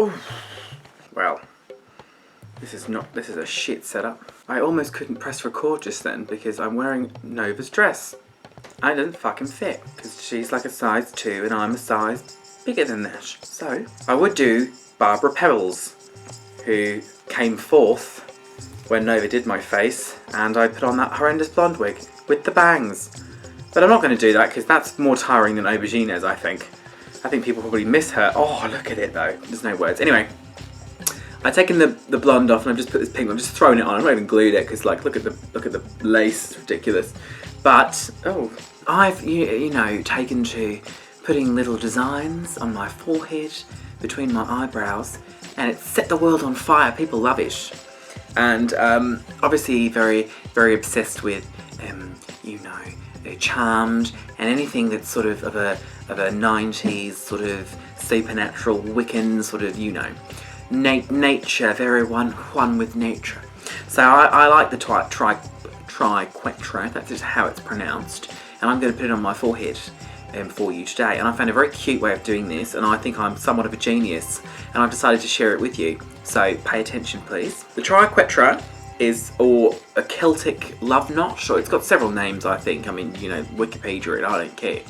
Oh, well, this is a shit setup. I almost couldn't press record just then because I'm wearing Nova's dress. I didn't fucking fit because she's like a size 2 and I'm a size bigger than that. So I would do Barbara Pebbles, who came forth when Nova did my face, and I put on that horrendous blonde wig with the bangs. But I'm not going to do that because that's more tiring than Aubergine's, I think. I think people probably miss her. Oh, look at it though. There's no words. Anyway, I've taken the blonde off and I've just put this pink. I'm just throwing it on. I've not even glued it because, like, look at the lace. It's ridiculous. But I've you know taken to putting little designs on my forehead, between my eyebrows, and it set the world on fire. People love it. And obviously very, very obsessed with, you know, Charmed and anything that's sort of a 90s sort of supernatural Wiccan sort of, you know, nature, very one with nature. So I like the Triquetra, that's just how it's pronounced, and I'm going to put it on my forehead for you today. And I found a very cute way of doing this, and I think I'm somewhat of a genius, and I've decided to share it with you. So pay attention, please. The Triquetra is or a Celtic love knot, or it's got several names, I think. I mean, you know, Wikipedia it, I don't care.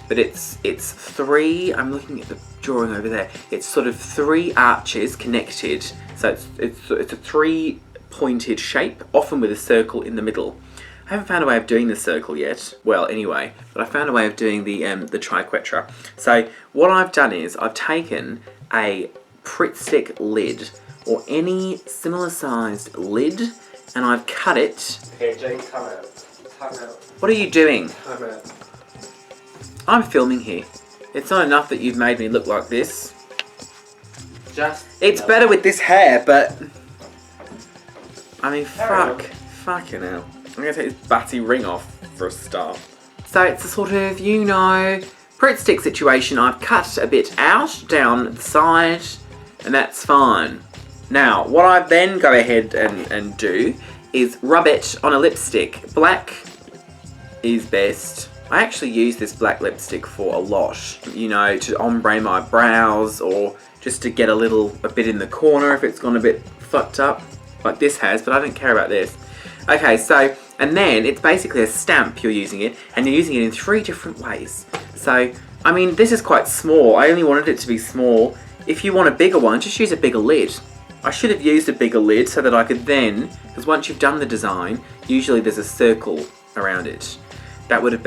But it's three. I'm looking at the drawing over there. It's sort of 3 arches connected. So it's a 3-pointed shape, often with a circle in the middle. I haven't found a way of doing the circle yet. Well, anyway, but I found a way of doing the Triquetra. So what I've done is I've taken a Pritt stick lid or any similar sized lid, and I've cut it. Okay, Jane, time out. Time out. What are you doing? Time out. I'm filming here. It's not enough that you've made me look like this. It's better with this hair, but I mean, fucking hell. I'm gonna take this batty ring off for a start. So it's a sort of, you know, Pritt stick situation. I've cut a bit out down the side, and that's fine. Now, what I then go ahead and do is rub it on a lipstick. Black is best. I actually use this black lipstick for a lot, you know, to ombre my brows or just to get a bit in the corner if it's gone a bit fucked up, like this has, but I don't care about this. Okay, so, and then it's basically a stamp you're using it, and you're using it in 3 different ways. So, I mean, this is quite small. I only wanted it to be small. If you want a bigger one, just use a bigger lid. I should have used a bigger lid so that I could then, because once you've done the design, usually there's a circle around it. That would have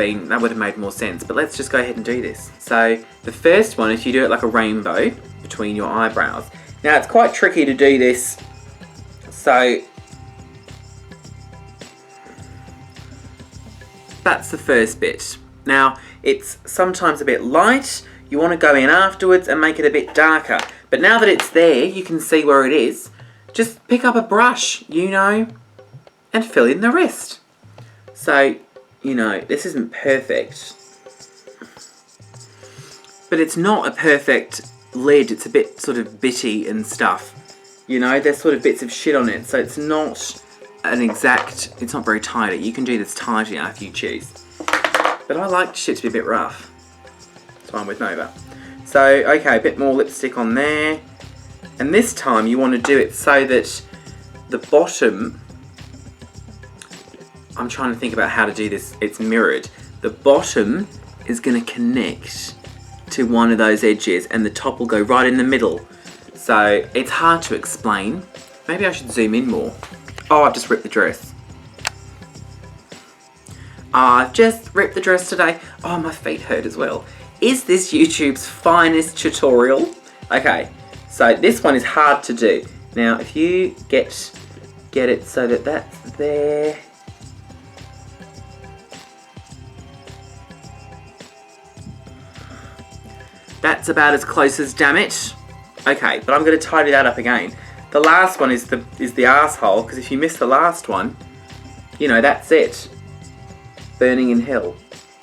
made more sense, but let's just go ahead and do this. So the first one is you do it like a rainbow between your eyebrows. Now it's quite tricky to do this, so that's the first bit. Now it's sometimes a bit light, you want to go in afterwards and make it a bit darker. But now that it's there, you can see where it is. Just pick up a brush, you know, and fill in the rest. So, you know, this isn't perfect. But it's not a perfect lid. It's a bit sort of bitty and stuff. You know, there's sort of bits of shit on it. So it's not an exact, it's not very tidy. You can do this tidier if you choose. But I like shit to be a bit rough. So I'm with Nova. So, okay, a bit more lipstick on there. And this time you want to do it so that the bottom, I'm trying to think about how to do this, it's mirrored. The bottom is going to connect to one of those edges and the top will go right in the middle. So, it's hard to explain. Maybe I should zoom in more. Oh, I've just ripped the dress. I've just ripped the dress today. Oh, my feet hurt as well. Is this YouTube's finest tutorial? Okay, so this one is hard to do. Now, if you get it so that that's there. That's about as close as damn it. Okay, but I'm going to tidy that up again. The last one is the asshole, because if you miss the last one, you know, that's it. Burning in hell.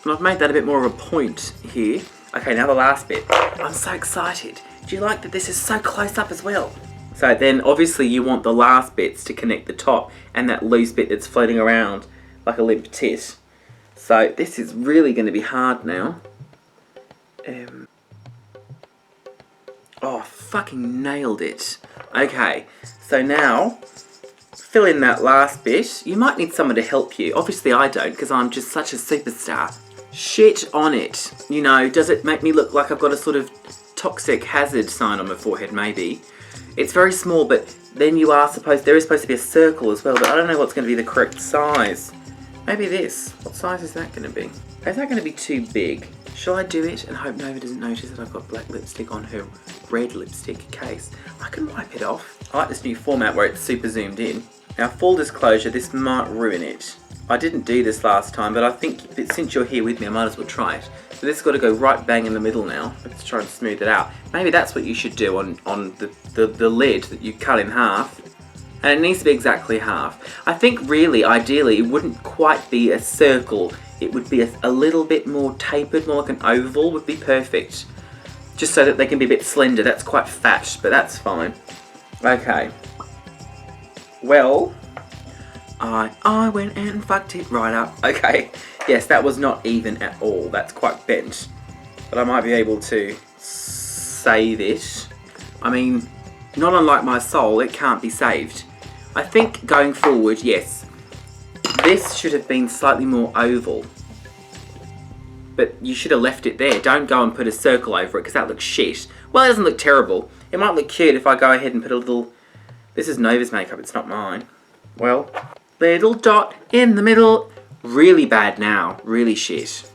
And I've made that a bit more of a point here. Okay, now the last bit. I'm so excited. Do you like that this is so close up as well? So then obviously you want the last bits to connect the top and that loose bit that's floating around like a limp tit. So this is really going to be hard now. Oh, fucking nailed it. Okay, so now, fill in that last bit. You might need someone to help you. Obviously I don't, because I'm just such a superstar. Shit on it. You know, does it make me look like I've got a sort of toxic hazard sign on my forehead? Maybe. It's very small, but then there is supposed to be a circle as well, but I don't know what's going to be the correct size. Maybe this. What size is that going to be? Is that going to be too big? Shall I do it and hope Nova doesn't notice that I've got black lipstick on her red lipstick case? I can wipe it off. I like this new format where it's super zoomed in. Now, full disclosure, this might ruin it. I didn't do this last time, but I think that since you're here with me, I might as well try it. So this has got to go right bang in the middle now. Let's try and smooth it out. Maybe that's what you should do on the lid that you cut in half. And it needs to be exactly half. I think really, ideally, it wouldn't quite be a circle. It would be a little bit more tapered, more like an oval would be perfect. Just so that they can be a bit slender. That's quite fat, but that's fine. Okay. Well, I went and fucked it right up. Okay. Yes, that was not even at all. That's quite bent. But I might be able to save it. I mean, not unlike my soul, it can't be saved. I think going forward, yes, this should have been slightly more oval. But you should have left it there. Don't go and put a circle over it because that looks shit. Well, it doesn't look terrible. It might look cute if I go ahead and put a little... This is Nova's makeup, it's not mine. Well, little dot in the middle. Really bad now. Really shit.